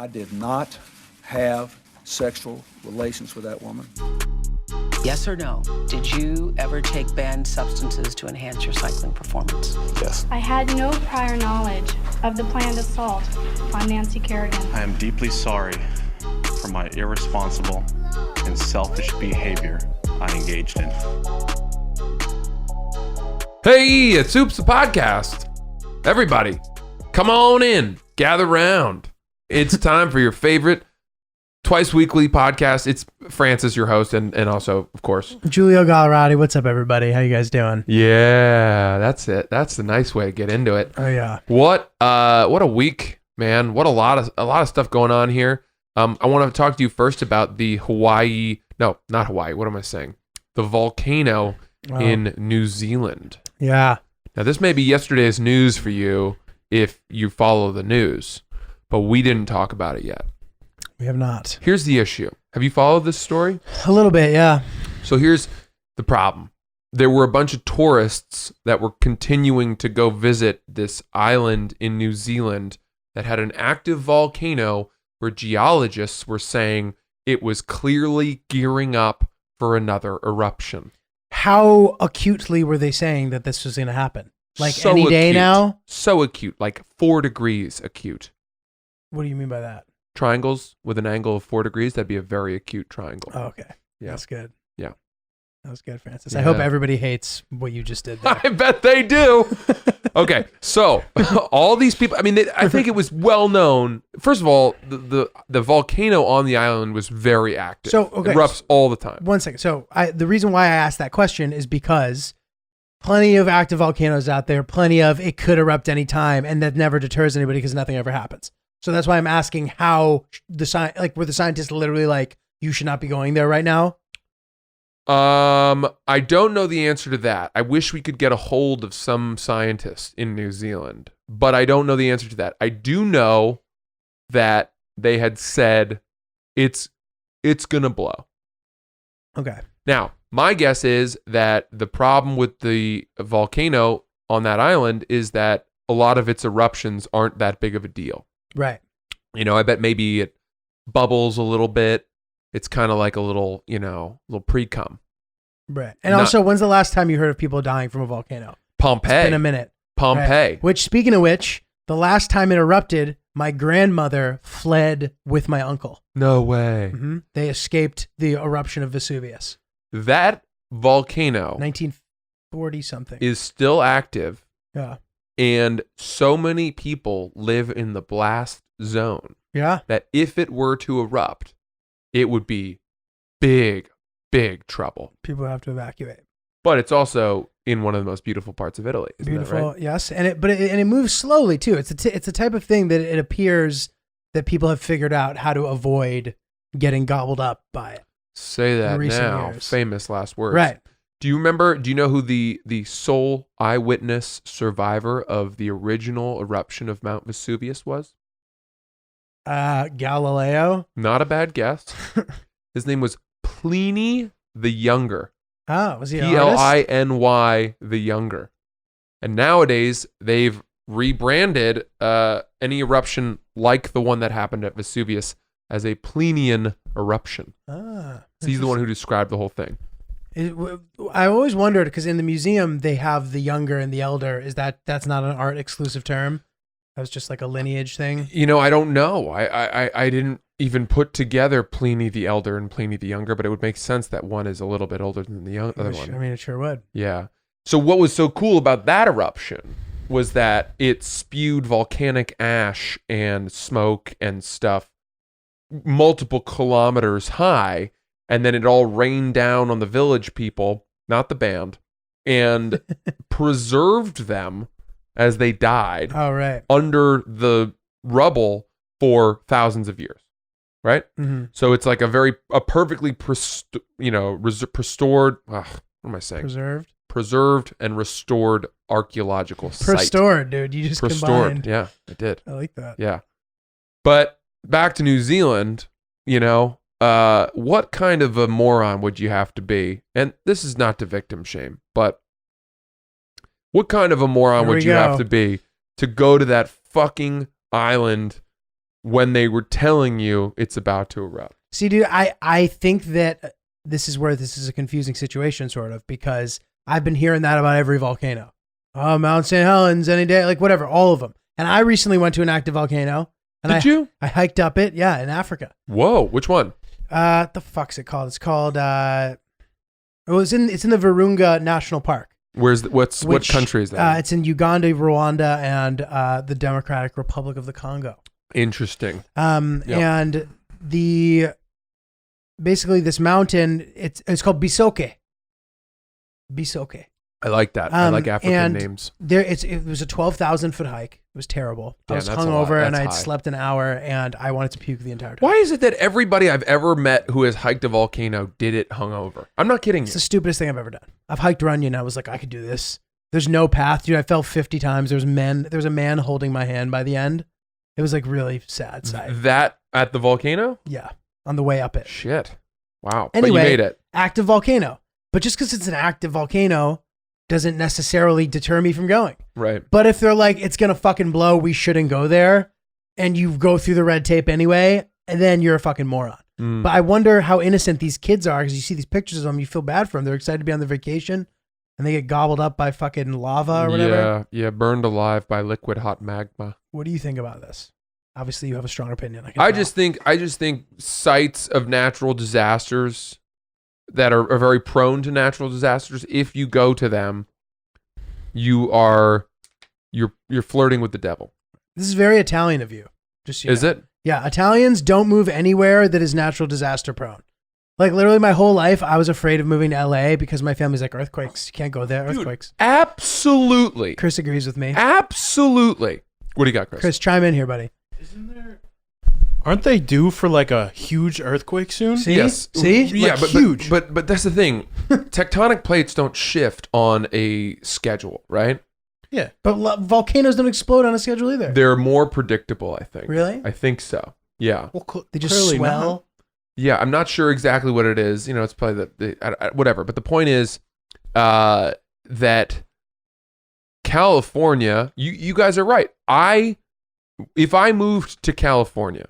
I did not have sexual relations with that woman. Yes or no? Did you ever take banned substances to enhance your cycling performance? Yes. I had no prior knowledge of the planned assault on Nancy Kerrigan. I am deeply sorry for my irresponsible and selfish behavior I engaged in. Hey, it's Oops the Podcast. Everybody, come on in, gather round. It's time for your favorite twice weekly podcast. It's Francis, your host, and also, of course, Giulio Gallerati. What's up, everybody? How you guys doing? Yeah, that's it. That's the nice way to get into it. Oh yeah. What a week, man. What a lot of stuff going on here. I want to talk to you first about the not Hawaii. What am I saying? The volcano in New Zealand. Yeah. Now, this may be yesterday's news for you if you follow the news, but we didn't talk about it yet. We have not. Here's the issue. Have you followed this story? A little bit, yeah. So here's the problem. There were a bunch of tourists that were continuing to go visit this island in New Zealand that had an active volcano where geologists were saying it was clearly gearing up for another eruption. How acutely were they saying that this was going to happen? Like So any day acute. now? So acute, like 4 degrees acute. What do you mean by that? Triangles with an angle of 4 degrees, that'd be a very acute triangle. Oh, okay. Yeah. That's good. Yeah. That was good, Francis. Yeah. I hope everybody hates what you just did there. I bet they do. Okay, so all these people, I mean, I think it was well known. First of all, the volcano on the island was very active. So, okay. It erupts all the time. One second. So the reason why I asked that question is because plenty of active volcanoes out there, plenty of it could erupt any time, and that never deters anybody because nothing ever happens. So that's why I'm asking how were the scientists literally like, you should not be going there right now? I don't know the answer to that. I wish we could get a hold of some scientists in New Zealand, but I don't know the answer to that. I do know that they had said it's gonna blow. Okay. Now, my guess is that the problem with the volcano on that island is that a lot of its eruptions aren't that big of a deal. Right. You know, I bet maybe it bubbles a little bit. It's kind of like a little pre-cum. Right. And also, when's the last time you heard of people dying from a volcano? Pompeii. It's been a minute. Pompeii. Right. Which, speaking of which, the last time it erupted, my grandmother fled with my uncle. No way. Mm-hmm. They escaped the eruption of Vesuvius. That volcano 1940 something is still active. Yeah. And so many people live in the blast zone. Yeah. That if it were to erupt, it would be big trouble. People have to evacuate. But it's also in one of the most beautiful parts of Italy. Isn't Beautiful, that right? yes. And it moves slowly too. It's the type of thing that it appears that people have figured out how to avoid getting gobbled up by it. Say that now. Years. Famous last words. Right. Do you know who the sole eyewitness survivor of the original eruption of Mount Vesuvius was? Galileo. Not a bad guess. His name was Pliny the Younger. Oh, was he an artist? Pliny the Younger. And nowadays, they've rebranded any eruption like the one that happened at Vesuvius as a Plinian eruption. Ah, So he's the one who described the whole thing. I always wondered, because in the museum, they have the younger and the elder. That's not an art exclusive term? That was just like a lineage thing? You know, I don't know. I didn't even put together Pliny the Elder and Pliny the Younger, but it would make sense that one is a little bit older than the other one. I mean, it sure would. Yeah. So what was so cool about that eruption was that it spewed volcanic ash and smoke and stuff multiple kilometers high, and then it all rained down on the village people, not the band, and preserved them as they died under the rubble for thousands of years, right? Mm-hmm. So it's like a perfectly restored. What am I saying? Preserved and restored archaeological site. Restored, dude. You just combined. Yeah, I did. I like that. Yeah, but back to New Zealand. What kind of a moron would you have to be? And this is not to victim shame, but what kind of a moron would you have to be to go to that fucking island when they were telling you it's about to erupt? See, dude, I think that this is where this is a confusing situation, sort of, because I've been hearing that about every volcano. Oh, Mount St. Helens any day, like whatever, all of them. And I recently went to an active volcano. And Did you? I hiked up it, yeah, in Africa. Whoa, which one? The fuck's it called? It's called it's in the Virunga National Park. What country is that? It's in Uganda, Rwanda, and the Democratic Republic of the Congo. Interesting. And basically this mountain, it's called Bisoke. Bisoke. I like that. I like African and names. It was a 12,000 foot hike. It was terrible. I Yeah, was that's a lot. hungover and That's I'd high. slept an hour and I wanted to puke the entire time. Why is it that everybody I've ever met who has hiked a volcano did it hungover? I'm not kidding It's you. the stupidest thing I've ever done. I've hiked Runyon. I was like, I could do this. There's no path, dude. I fell 50 times. There was a man holding my hand by the end. It was like really sad sight. That at the volcano? Yeah, on the way up it. Shit. Wow. Anyway, but you made it. Active volcano. But just because it's an active volcano doesn't necessarily deter me from going. Right. But if they're like, it's gonna fucking blow, we shouldn't go there, and you go through the red tape anyway, and then you're a fucking moron. Mm. But I wonder how innocent these kids are, because you see these pictures of them, you feel bad for them. They're excited to be on their vacation, and they get gobbled up by fucking lava or whatever. Yeah, burned alive by liquid hot magma. What do you think about this? Obviously, you have a strong opinion. I just think sites of natural disasters that are very prone to natural disasters, if you go to them, you're flirting with the devil. this is very Italian of you. Just so you Is know. it? Yeah, Italians don't move anywhere that is natural disaster prone. Like literally my whole life, I was afraid of moving to LA because my family's like earthquakes. You can't go there. Dude, Earthquakes. Absolutely. Chris agrees with me. Absolutely. What do you got, Chris? Chris, chime in here, buddy. Aren't they due for like a huge earthquake soon? See? Yes. See? Yeah, Like but huge. But that's the thing. Tectonic plates don't shift on a schedule, right? Yeah. But volcanoes don't explode on a schedule either. They're more predictable, I think. Really? I think so. Yeah. Well, They just clearly swell. not. Yeah, I'm not sure exactly what it is. You know, it's probably whatever. But the point is that California, you guys are right. If I moved to California,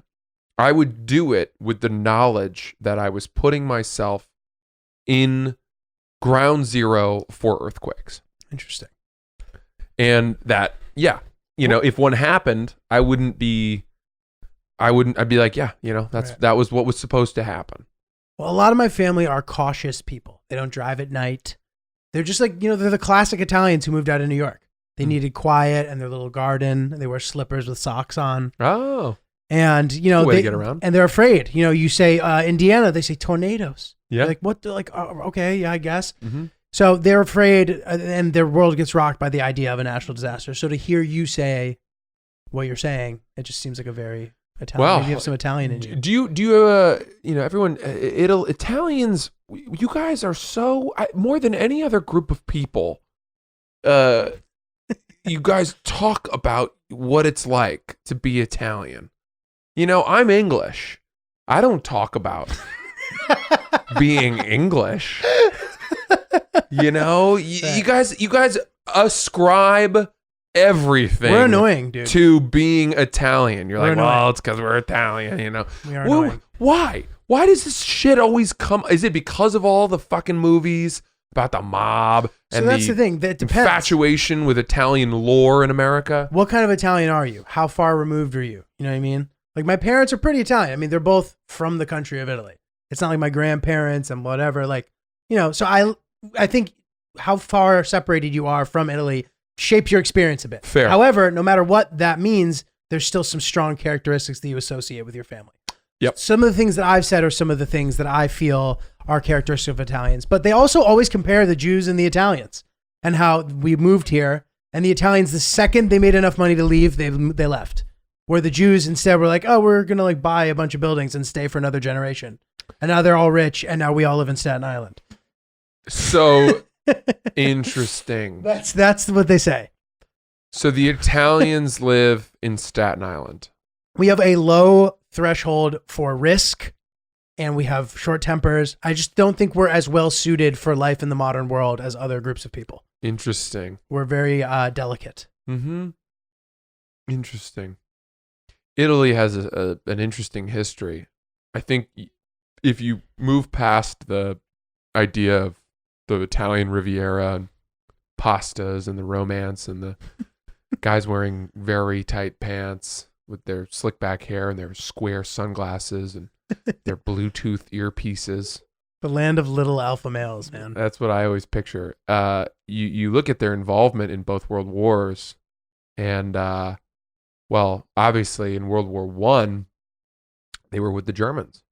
I would do it with the knowledge that I was putting myself in ground zero for earthquakes. Interesting. And that, yeah, you know, if one happened, I'd be like, yeah, you know, that was what was supposed to happen. Well, a lot of my family are cautious people. They don't drive at night. They're just like, they're the classic Italians who moved out of New York. They needed quiet and their little garden. And they wear slippers with socks on. Oh. And, Way to get around. And they're afraid. You say Indiana, they say tornadoes. Yeah. They're like, what? They're like, oh, okay, yeah, I guess. Mm-hmm. So they're afraid, and their world gets rocked by the idea of a natural disaster. So to hear you say what you're saying, it just seems like a very Italian. Well, Maybe you have some Italian in you. Do you everyone, Italians, you guys are so, more than any other group of people, you guys talk about what it's like to be Italian. I'm English. I don't talk about being English. You guys ascribe everything. We're annoying, dude. To being Italian. You're We're like, annoying. well, it's because we're Italian, We are annoying. Why? Why does this shit always come? Is it because of all the fucking movies about the mob and So that's the thing. That depends. infatuation with Italian lore in America? What kind of Italian are you? How far removed are you? You know what I mean? Like my parents are pretty Italian. I mean, they're both from the country of Italy. It's not like my grandparents and whatever. Like, so I think how far separated you are from Italy shapes your experience a bit. Fair. However, no matter what that means, there's still some strong characteristics that you associate with your family. Yep. Some of the things that I've said are some of the things that I feel are characteristic of Italians. But they also always compare the Jews and the Italians and how we moved here. And the Italians, the second they made enough money to leave, they left. Where the Jews instead were like, oh, we're going to buy a bunch of buildings and stay for another generation. And now they're all rich. And now we all live in Staten Island. So interesting. That's what they say. So the Italians live in Staten Island. We have a low threshold for risk and we have short tempers. I just don't think we're as well suited for life in the modern world as other groups of people. Interesting. We're very delicate. Mm-hmm. Interesting. Italy has an interesting history. I think if you move past the idea of the Italian Riviera and pastas and the romance and the guys wearing very tight pants with their slick back hair and their square sunglasses and their Bluetooth earpieces. The land of little alpha males, man. That's what I always picture. You look at their involvement in both world wars, and well, obviously in World War One, they were with the Germans.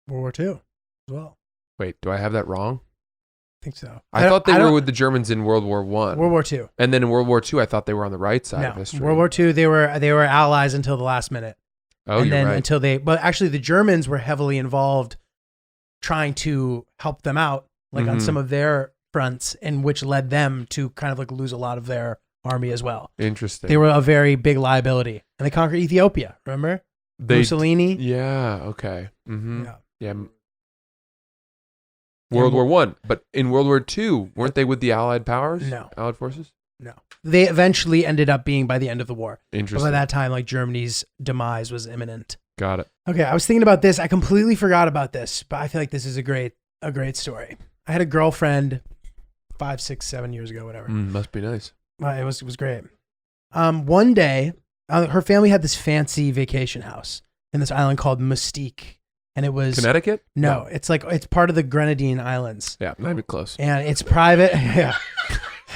World War II as well. Wait, do I have that wrong? I think so. I thought they were with the Germans in World War One. World War II. And then in World War II, I thought they were on the right side of history. World War II, they were allies until the last minute. Oh, and you're then right. but actually the Germans were heavily involved trying to help them out, like on some of their fronts, and which led them to kind of like lose a lot of their army as well. Interesting. They were a very big liability, and they conquered Ethiopia. Remember Mussolini? Yeah. Okay. Mm-hmm. Yeah. Yeah. World War One, but in World War II, weren't they with the Allied powers? No. Allied forces. No. They eventually ended up being by the end of the war. But Interesting. by that time, like Germany's demise was imminent. Got it. Okay, I was thinking about this. I completely forgot about this, but I feel like this is a great story. I had a girlfriend 5, 6, 7 years ago, whatever. Must be nice. It was great. One day, her family had this fancy vacation house in this island called Mystique, and it was Connecticut. No, it's part of the Grenadine Islands. Yeah, not even close. And it's private.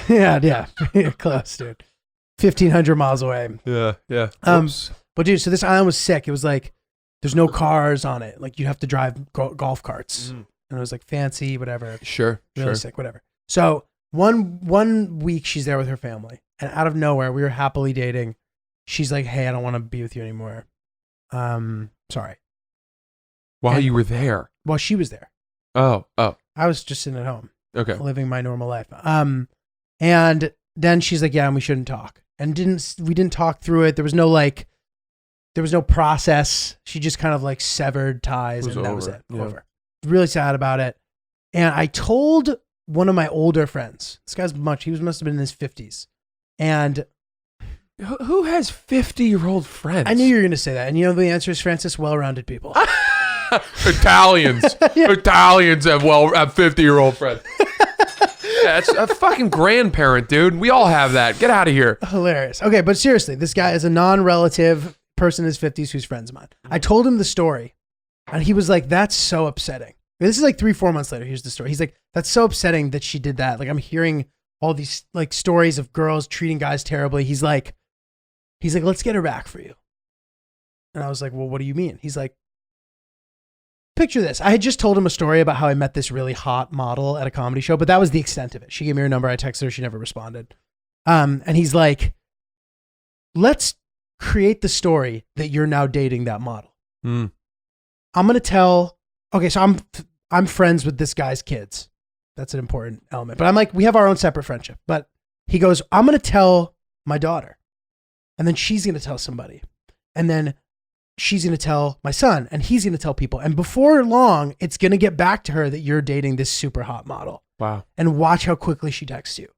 yeah, close, dude. 1,500 miles away. Yeah. But dude, so this island was sick. It was like there's no cars on it. Like you have to drive golf carts, and it was like fancy, whatever. Sure. Really sick, whatever. So one week she's there with her family, and out of nowhere, we were happily dating. She's like, "Hey, I don't want to be with you anymore. Sorry." While you were there. Well, she was there. Oh. I was just sitting at home, Okay. living my normal life. And then she's like, "Yeah, and we shouldn't talk." And we didn't talk through it. There was no process. She just kind of like severed ties, and that was it. Yeah. Over. Really sad about it. And I told one of my older friends. This guy's must have been in his 50s. And Who has 50-year-old friends? I knew you were going to say that. And you know the answer is Francis, well-rounded people. Italians. Yeah. Italians have 50-year-old friends. Yeah, it's a fucking grandparent, dude. We all have that. Get out of here. Hilarious. Okay, but seriously, this guy is a non-relative person in his 50s who's friends of mine. I told him the story, and he was like, "That's so upsetting." This is like 3-4 months later. Here's the story. He's like, "That's so upsetting that she did that. Like, I'm hearing all these like stories of girls treating guys terribly." He's like, "Let's get her back for you." And I was like, "Well, what do you mean?" He's like, "Picture this. I had just told him a story about how I met this really hot model at a comedy show, but that was the extent of it. She gave me her number. I texted her. She never responded. And he's like, let's create the story that you're now dating that model. I'm going to tell, okay, so I'm friends with this guy's kids. That's an important element. But I'm like, we have our own separate friendship. But he goes, I'm going to tell my daughter. And then she's going to tell somebody. And then she's going to tell my son, and he's going to tell people. And before long, it's going to get back to her that you're dating this super hot model. Wow. And watch how quickly she texts you."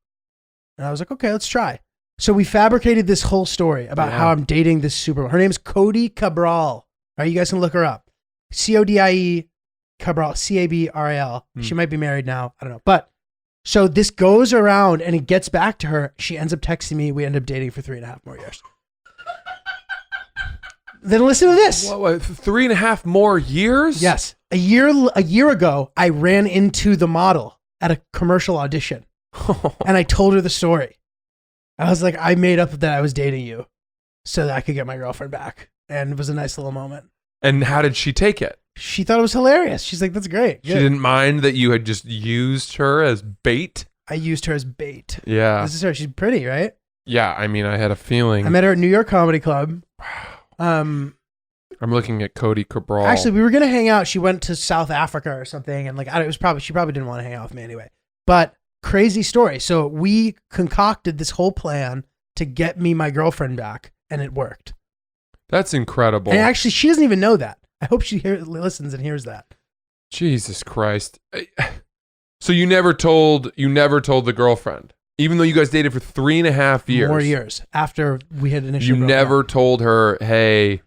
And I was like, okay, let's try. So we fabricated this whole story about how I'm dating this super. Her name's Cody Cabral. Right? You guys can look her up. Codie Cabral, Cabral. She might be married now. I don't know. But so this goes around and it gets back to her. She ends up texting me. We end up dating for 3.5 more years. Then listen to this. What, 3.5 more years? Yes. A year ago, I ran into the model at a commercial audition and I told her the story. I was like, I made up that I was dating you so that I could get my girlfriend back. And it was a nice little moment. And how did she take it? She thought it was hilarious. She's like, that's great. She didn't mind that you had just used her as bait? I used her as bait. Yeah. This is her. She's pretty, right? Yeah, I mean, I had a feeling. I met her at New York Comedy Club. I'm looking at Cody Cabral. Actually, we were gonna hang out. She went to South Africa or something, and she probably didn't want to hang out with me anyway. But crazy story. So we concocted this whole plan to get me my girlfriend back, and it worked. That's incredible. And actually, she doesn't even know that. I hope she listens and hears that. Jesus Christ. So you never told the girlfriend? Even though you guys dated for 3.5 years. More years after we had initially. You broken never up. told her, hey,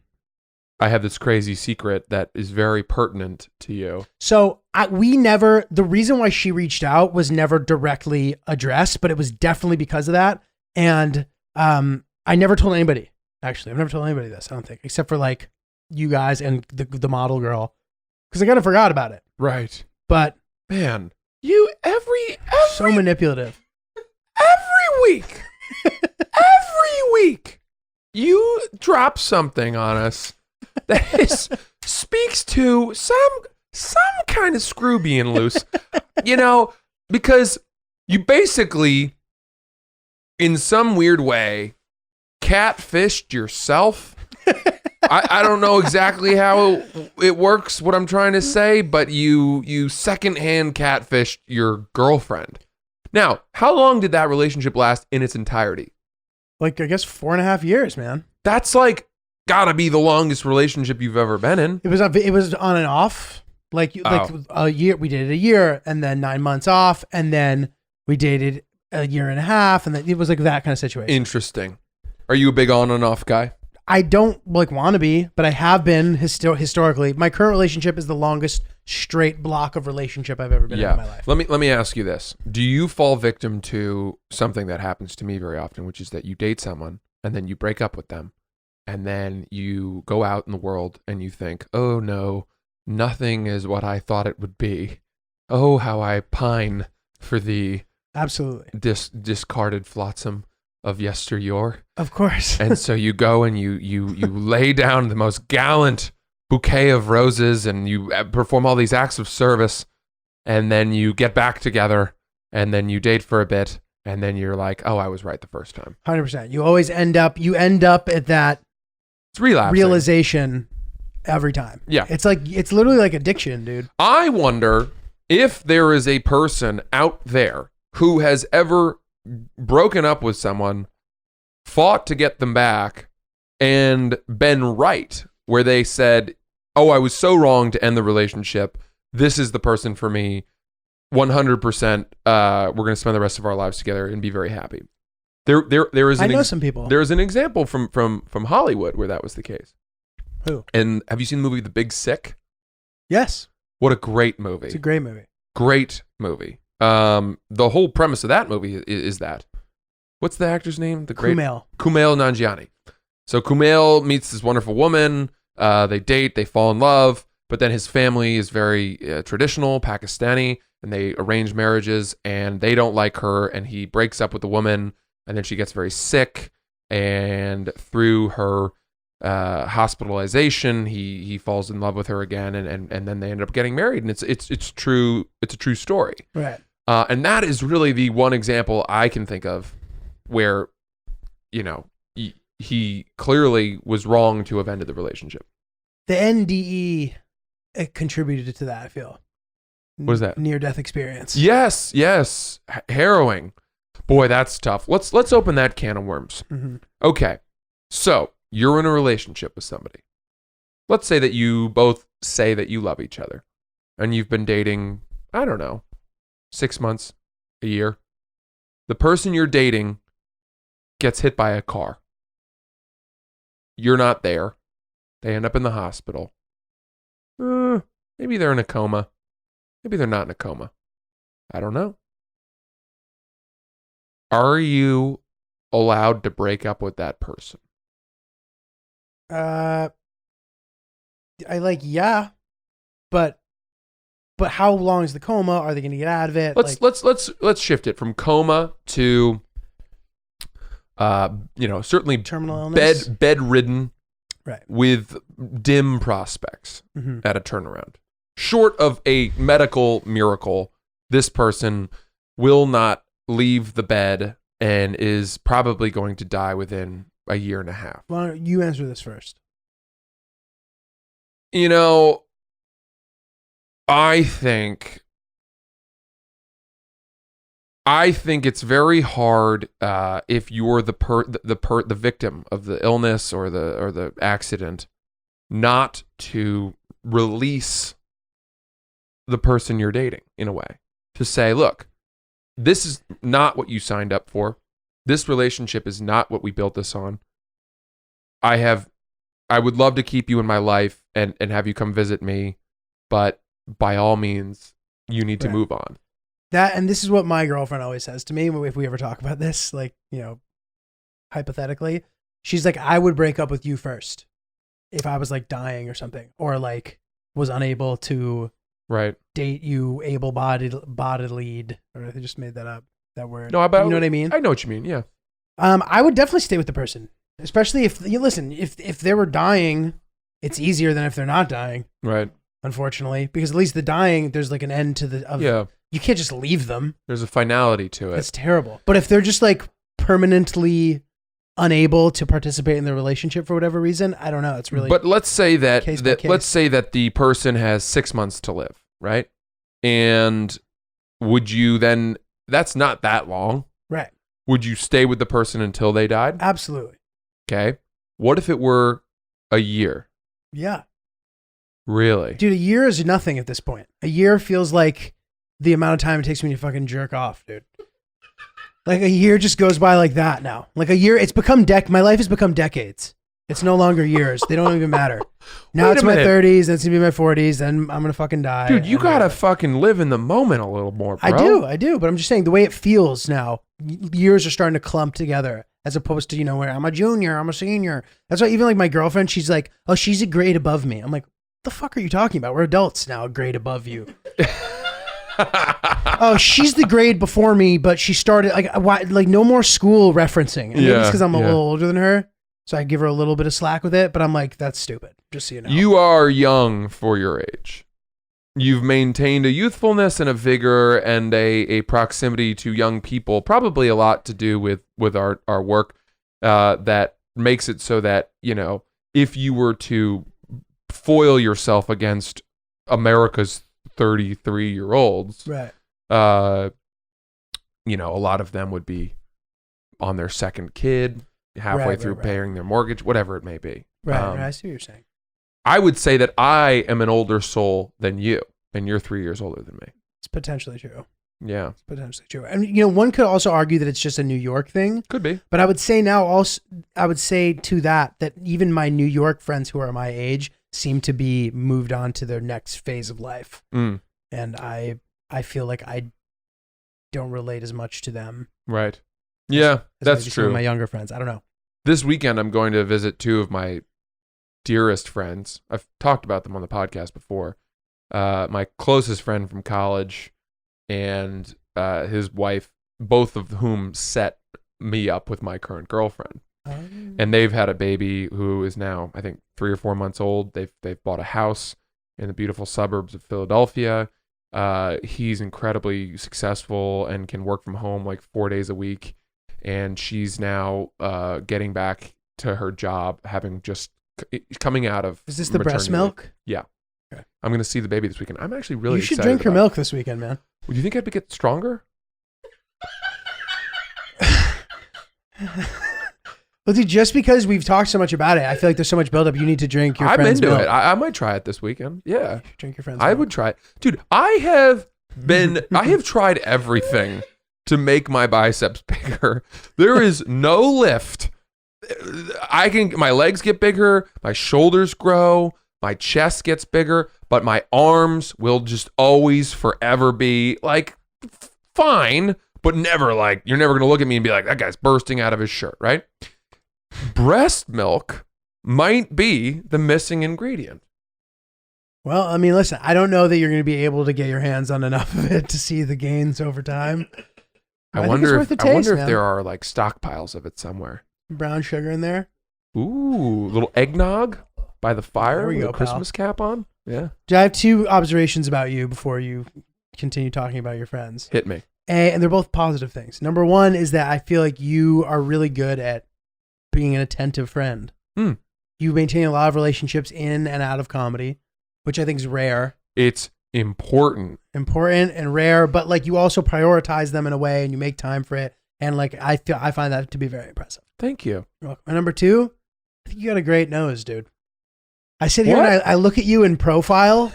I have this crazy secret that is very pertinent to you. So we never. The reason why she reached out was never directly addressed, but it was definitely because of that. And I never told anybody. Actually, I've never told anybody this. I don't think, except for like you guys and the model girl, because I kind of forgot about it. Right. But man, you every so manipulative. Every week, you drop something on us that speaks to some kind of screw being loose, because you basically, in some weird way, catfished yourself. I don't know exactly how it works, what I'm trying to say, but you secondhand catfished your girlfriend. Now, how long did that relationship last in its entirety? Like, I guess 4.5 years, man. That's like gotta be the longest relationship you've ever been in. It was on and off. Like a year. We dated a year, and then 9 months off, and then we dated a year and a half, and then it was like that kind of situation. Interesting. Are you a big on and off guy? I don't want to be, but I have been historically. My current relationship is the longest straight block of relationship I've ever been in my life. Let me ask you this. Do you fall victim to something that happens to me very often, which is that you date someone and then you break up with them and then you go out in the world and you think, oh no, nothing is what I thought it would be. Oh, how I pine for the absolutely discarded flotsam of yesteryear. Of course. And so you go and you lay down the most gallant bouquet of roses and you perform all these acts of service, and then you get back together and then you date for a bit and then you're like, oh, I was right the first time. 100%. You always end up at that It's relapsing. realization every time. Yeah. It's literally like addiction, dude. I wonder if there is a person out there who has ever broken up with someone, fought to get them back, and been right, where they said, oh, I was so wrong to end the relationship. This is the person for me. 100%. We're going to spend the rest of our lives together and be very happy. There is. I know some people. There's an example from Hollywood where that was the case. Who? And have you seen the movie The Big Sick? Yes. What a great movie. It's a great movie. Great movie. The whole premise of that movie is that. What's the actor's name? Kumail Nanjiani. So Kumail meets this wonderful woman. They date. They fall in love. But then his family is very traditional, Pakistani, and they arrange marriages. And they don't like her. And he breaks up with the woman. And then she gets very sick. And through her hospitalization, he falls in love with her again. And then they end up getting married. And it's true. It's a true story. Right. And that is really the one example I can think of where, he clearly was wrong to have ended the relationship. The NDE contributed to that, I feel. What is that? Near-death experience. Yes. Harrowing. Boy, that's tough. Let's open that can of worms. Mm-hmm. Okay. So you're in a relationship with somebody. Let's say that you both say that you love each other and you've been dating, I don't know, 6 months, a year. The person you're dating gets hit by a car. You're not there. They end up in the hospital. Maybe they're in a coma. Maybe they're not in a coma. I don't know. Are you allowed to break up with that person? Yeah, but how long is the coma? Are they going to get out of it? Let's shift it from coma to certainly terminal illness, bedridden, right, with dim prospects mm-hmm. at a turnaround. Short of a medical miracle, this person will not leave the bed and is probably going to die within a year and a half. Why don't you answer this first? I think it's very hard if you're the victim of the illness or the accident, not to release the person you're dating in a way, to say, look, this is not what you signed up for. This relationship is not what we built this on. I would love to keep you in my life and have you come visit me, but by all means, you need to move on. And this is what my girlfriend always says to me if we ever talk about this, like, you know, hypothetically. She's like, I would break up with you first if I was like dying or something, or like was unable to date you able-bodied, or I just made that up, that word. No, you know what I mean? I know what you mean, yeah. I would definitely stay with the person, especially if they were dying, it's easier than if they're not dying. Right. Unfortunately, because at least the dying, there's like an end to you can't just leave them. There's a finality to it. That's terrible. But if they're just like permanently unable to participate in the relationship for whatever reason, I don't know. It's really. But let's say that, case by case. let's say that the person has 6 months to live, right? And would you then? That's not that long, right? Would you stay with the person until they died? Absolutely. Okay. What if it were a year? Yeah. Really? Dude, a year is nothing at this point. A year feels like the amount of time it takes me to fucking jerk off, dude. Like a year just goes by like that now. Like a year, it's become my life has become decades. It's no longer years. They don't even matter. Now it's my 30s, then it's gonna be my 40s, then I'm gonna fucking die. Dude, you gotta fucking live in the moment a little more, bro. I do. But I'm just saying the way it feels now, years are starting to clump together as opposed to, you know, where I'm a junior, I'm a senior. That's why even like my girlfriend, she's like, oh, she's a grade above me. I'm like, the fuck are you talking about? We're adults now, a grade above you. Oh, she's the grade before me, but she started like no more school referencing. And maybe it's because I'm a little older than her, so I give her a little bit of slack with it. But I'm like, that's stupid. Just so you know, you are young for your age. You've maintained a youthfulness and a vigor and a proximity to young people. Probably a lot to do with our work that makes it so that, you know, if you were to foil yourself against America's 33-year-olds, right? You know, a lot of them would be on their second kid, halfway through paying their mortgage, whatever it may be. Right. I see what you're saying. I would say that I am an older soul than you, and you're 3 years older than me. It's potentially true. Yeah, it's potentially true. And you know, one could also argue that it's just a New York thing. Could be. But I would say to that even my New York friends who are my age seem to be moved on to their next phase of life. And I feel like I don't relate as much to them. Right. Yeah, that's true. Some of my younger friends. I don't know. This weekend, I'm going to visit two of my dearest friends. I've talked about them on the podcast before. My closest friend from college and his wife, both of whom set me up with my current girlfriend. And they've had a baby who is now, I think, 3 or 4 months old. They've bought a house in the beautiful suburbs of Philadelphia. He's incredibly successful and can work from home like 4 days a week. And she's now getting back to her job, having just coming out of. Is this the breast milk? Leave. Yeah. Okay. I'm going to see the baby this weekend. I'm actually really excited. You should drink her milk this weekend, man. Would you think I'd get stronger? Well, dude, just because we've talked so much about it, I feel like there's so much buildup. You need to drink your friend's milk. I'm into it. I might try it this weekend. Yeah. Drink your friend's milk. I would try it. Dude, I have tried everything to make my biceps bigger. There is no lift. My legs get bigger, my shoulders grow, my chest gets bigger, but my arms will just always forever be like fine, but never like, you're never going to look at me and be like, that guy's bursting out of his shirt, right? Breast milk might be the missing ingredient. Well, I mean, listen, I don't know that you're going to be able to get your hands on enough of it to see the gains over time. I wonder if there are like stockpiles of it somewhere. Brown sugar in there. Ooh, little eggnog by the fire there we with go, a Christmas cap on. Yeah. I have 2 observations about you before you continue talking about your friends. Hit me. And they're both positive things. Number one is that I feel like you are really good at being an attentive friend. You maintain a lot of relationships in and out of comedy, which I think is rare. It's important and rare, but like you also prioritize them in a way and you make time for it. And like, I find that to be very impressive. Thank you. You're welcome. And number 2, I think you got a great nose, dude. I sit here and I look at you in profile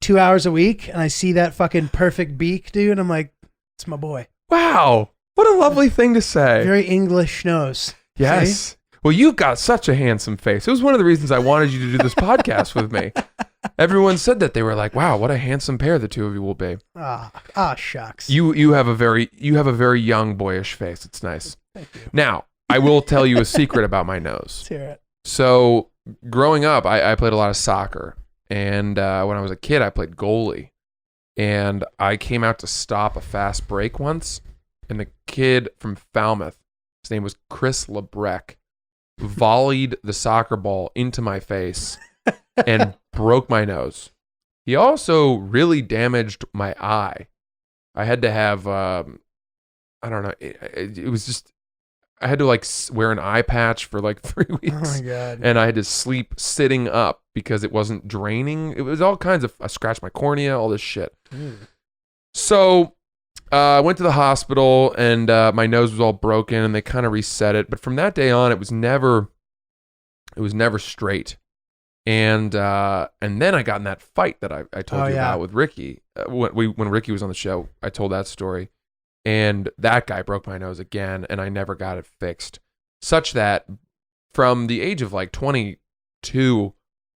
2 hours a week and I see that fucking perfect beak, dude. I'm like, it's my boy. Wow. What a lovely thing to say. Very English nose. Yes. See? Well, you've got such a handsome face. It was one of the reasons I wanted you to do this podcast with me. Everyone said that. They were like, "Wow, what a handsome pair the two of you will be." Shucks. You have a very young boyish face. It's nice. Thank you. Now, I will tell you a secret about my nose. Let's hear it. So, growing up, I played a lot of soccer, and when I was a kid, I played goalie. And I came out to stop a fast break once, and the kid from Falmouth, his name was Chris Lebrecq, volleyed the soccer ball into my face and broke my nose. He also really damaged my eye. I had to have, I don't know, it was just, I had to like wear an eye patch for like 3 weeks. Oh my God. And I had to sleep sitting up because it wasn't draining. It was all kinds of, I scratched my cornea, all this shit. So I went to the hospital and my nose was all broken and they kind of reset it. But from that day on, it was never straight. And then I got in that fight that I told you about with Ricky. When Ricky was on the show, I told that story. And that guy broke my nose again, and I never got it fixed. Such that from the age of like 22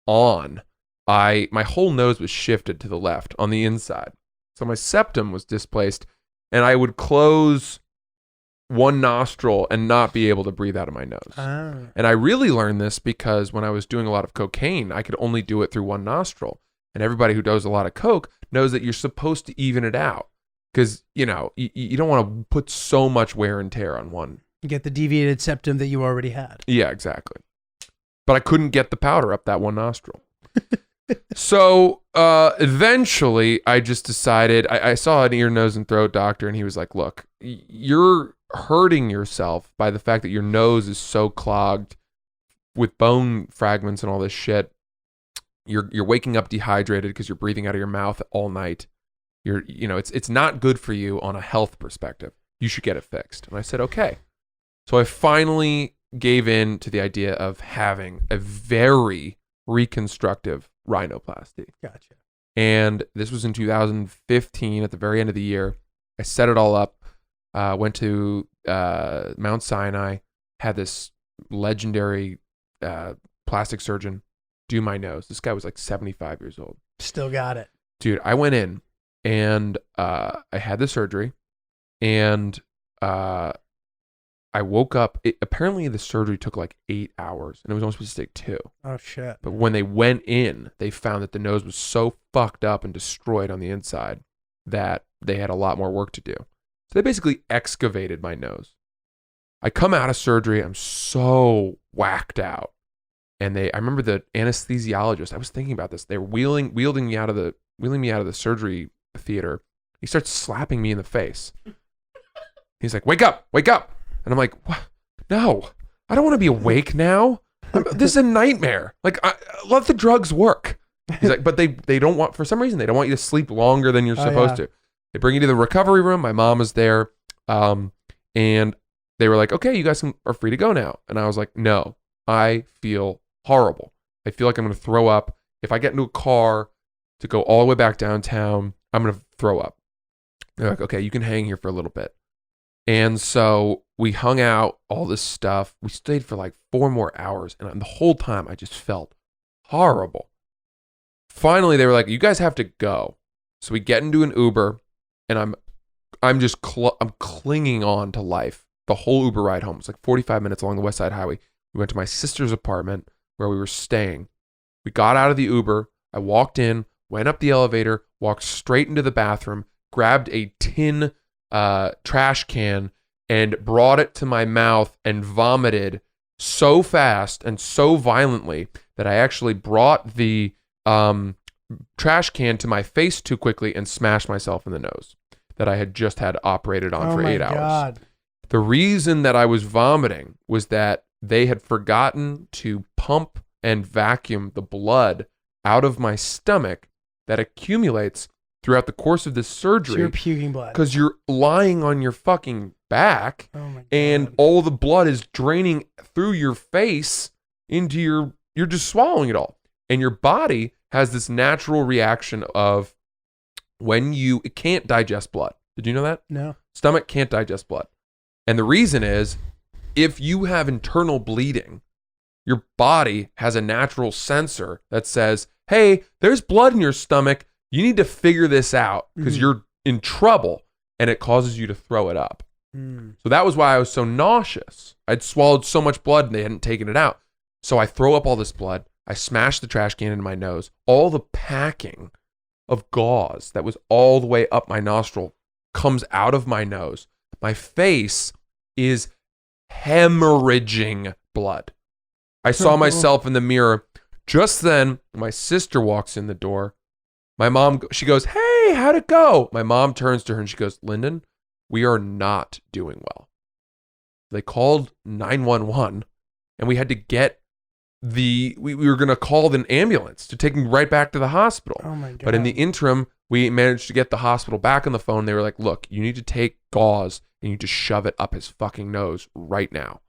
on, my whole nose was shifted to the left on the inside. So my septum was displaced, and I would close one nostril and not be able to breathe out of my nose. Oh. And I really learned this because when I was doing a lot of cocaine, I could only do it through one nostril. And everybody who does a lot of coke knows that you're supposed to even it out. Because, you know, you don't want to put so much wear and tear on one. You get the deviated septum that you already had. Yeah, exactly. But I couldn't get the powder up that one nostril. So eventually I just decided, I saw an ear, nose, and throat doctor, and he was like, look, you're hurting yourself by the fact that your nose is so clogged with bone fragments and all this shit. You're waking up dehydrated because you're breathing out of your mouth all night. It's not good for you on a health perspective. You should get it fixed. And I said, okay. So I finally gave in to the idea of having a very reconstructive rhinoplasty. Gotcha. And this was in 2015 at the very end of the year. I set it all up, went to Mount Sinai, had this legendary plastic surgeon do my nose. This guy was like 75 years old. Still got it. Dude, I went in. And I had the surgery, and I woke up. Apparently, the surgery took like 8 hours, and it was only supposed to take 2. Oh, shit. But when they went in, they found that the nose was so fucked up and destroyed on the inside that they had a lot more work to do. So they basically excavated my nose. I come out of surgery, I'm so whacked out. And I remember the anesthesiologist, I was thinking about this. They were wheeling me out of the surgery theater. He starts slapping me in the face. He's like, wake up. And I'm like, what? No, I don't want to be awake now. This is a nightmare. Like, let the drugs work. He's like, but they don't want, for some reason, they don't want you to sleep longer than you're supposed to. They bring you to the recovery room. My mom was there. And they were like, okay, you guys are free to go now. And I was like, no, I feel horrible. I feel like I'm going to throw up. If I get into a car to go all the way back downtown, I'm going to throw up. They're like, okay, you can hang here for a little bit. And so we hung out, all this stuff. We stayed for like 4 more hours. And the whole time I just felt horrible. Finally, they were like, you guys have to go. So we get into an Uber, and I'm just I'm clinging on to life. The whole Uber ride home. It's like 45 minutes along the West Side Highway. We went to my sister's apartment where we were staying. We got out of the Uber. I walked in, went up the elevator, walked straight into the bathroom, grabbed a tin trash can and brought it to my mouth and vomited so fast and so violently that I actually brought the trash can to my face too quickly and smashed myself in the nose that I had just had operated on for 8 hours. God. The reason that I was vomiting was that they had forgotten to pump and vacuum the blood out of my stomach that accumulates throughout the course of this So you're surgery puking blood. because you're lying on your fucking back Oh my God. and all the blood is draining through your face into you're just swallowing it all. And your body has this natural reaction of when it can't digest blood. Did you know that? No. Stomach can't digest blood. And the reason is if you have internal bleeding, your body has a natural sensor that says, hey, there's blood in your stomach. You need to figure this out because you're in trouble, and it causes you to throw it up. So that was why I was so nauseous. I'd swallowed so much blood and they hadn't taken it out. So I throw up all this blood. I smashed the trash can into my nose. All the packing of gauze that was all the way up my nostril comes out of my nose. My face is hemorrhaging blood. I saw myself in the mirror. Just then, my sister walks in the door. My mom, she goes, hey, how'd it go? My mom turns to her and she goes, Lyndon, we are not doing well. They called 911 and we had to get we were going to call an ambulance to take him right back to the hospital. Oh my God. But in the interim, we managed to get the hospital back on the phone. They were like, look, you need to take gauze and you need to shove it up his fucking nose right now.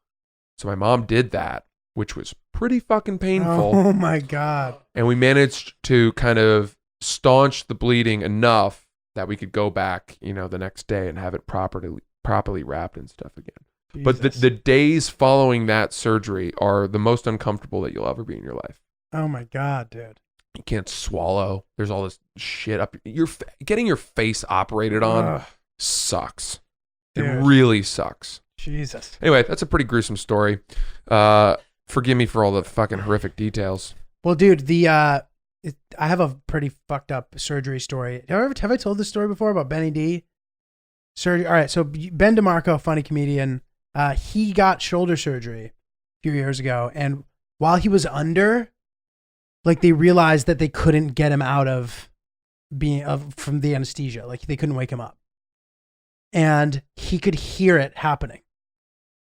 So my mom did that, which was pretty fucking painful. Oh my God. And we managed to kind of staunch the bleeding enough that we could go back, the next day and have it properly wrapped and stuff again. Jesus. But the days following that surgery are the most uncomfortable that you'll ever be in your life. Oh my God, dude. You can't swallow. There's all this shit up. Getting your face operated on Ugh. sucks. Dude. It really sucks. Jesus. Anyway, that's a pretty gruesome story. Forgive me for all the fucking horrific details. Well, dude, I have a pretty fucked up surgery story. Have I told this story before about Benny D? Surgery. All right, so Ben DeMarco, funny comedian, he got shoulder surgery a few years ago, and while he was under, like they realized that they couldn't get him out of from the anesthesia, like they couldn't wake him up, and he could hear it happening,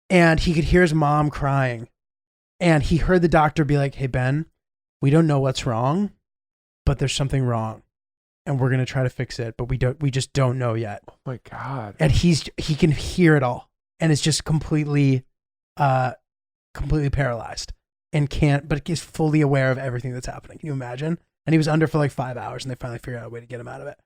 and he could hear his mom crying, and he heard the doctor be like, "Hey Ben, we don't know what's wrong, but there's something wrong, and we're gonna try to fix it, but we just don't know yet." Oh my God. And he can hear it all, and it's just completely paralyzed and but he's fully aware of everything that's happening. Can you imagine? And he was under for like 5 hours, and they finally figured out a way to get him out of it.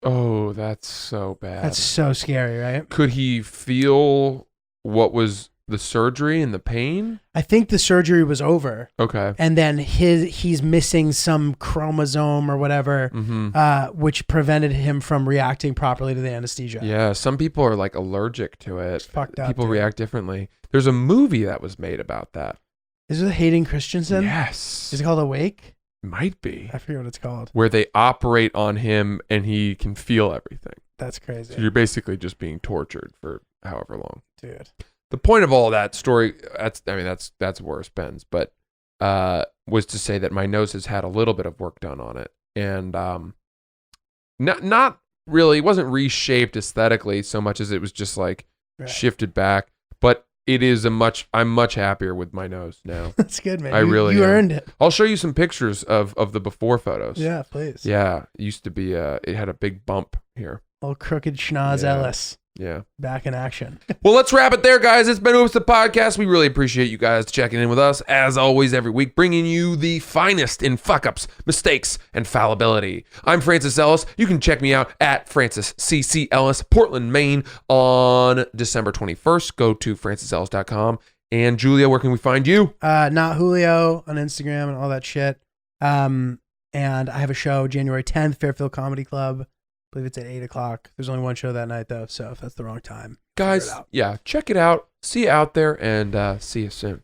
Oh, that's so bad. That's so scary, right? Could he feel what was the surgery and the pain? I think the surgery was over. Okay. And then he's missing some chromosome or whatever, which prevented him from reacting properly to the anesthesia. Yeah, some people are like allergic to it. It's fucked up. People dude. react differently. There's a movie that was made about that. Is it Hayden Christensen? Yes. Is it called Awake? Might be. I forget what it's called. Where they operate on him and he can feel everything. That's crazy. So you're basically just being tortured for however long. Dude. The point of all that story, that's worse, Ben's, but was to say that my nose has had a little bit of work done on it. And not really, it wasn't reshaped aesthetically so much as it was just like shifted back. But it is I'm much happier with my nose now. That's good, man. You you am. earned it. I'll show you some pictures of the before photos. Yeah, please. Yeah, it used to be, it had a big bump here. Old crooked schnoz Yeah. Ellis. Yeah. Back in action. Well, let's wrap it there, guys. It's been Oops the Podcast. We really appreciate you guys checking in with us, as always, every week, bringing you the finest in fuck-ups, mistakes, and fallibility. I'm Francis Ellis. You can check me out at Francis CC Ellis, Portland, Maine, on December 21st. Go to francisellis.com. And Giulio, where can we find you? Not Julio on Instagram and all that shit. And I have a show January 10th, Fairfield Comedy Club. I believe it's at 8 o'clock. There's only one show that night, though, so if that's the wrong time, Guys, figure it out. yeah, check it out. See you out there, and see you soon.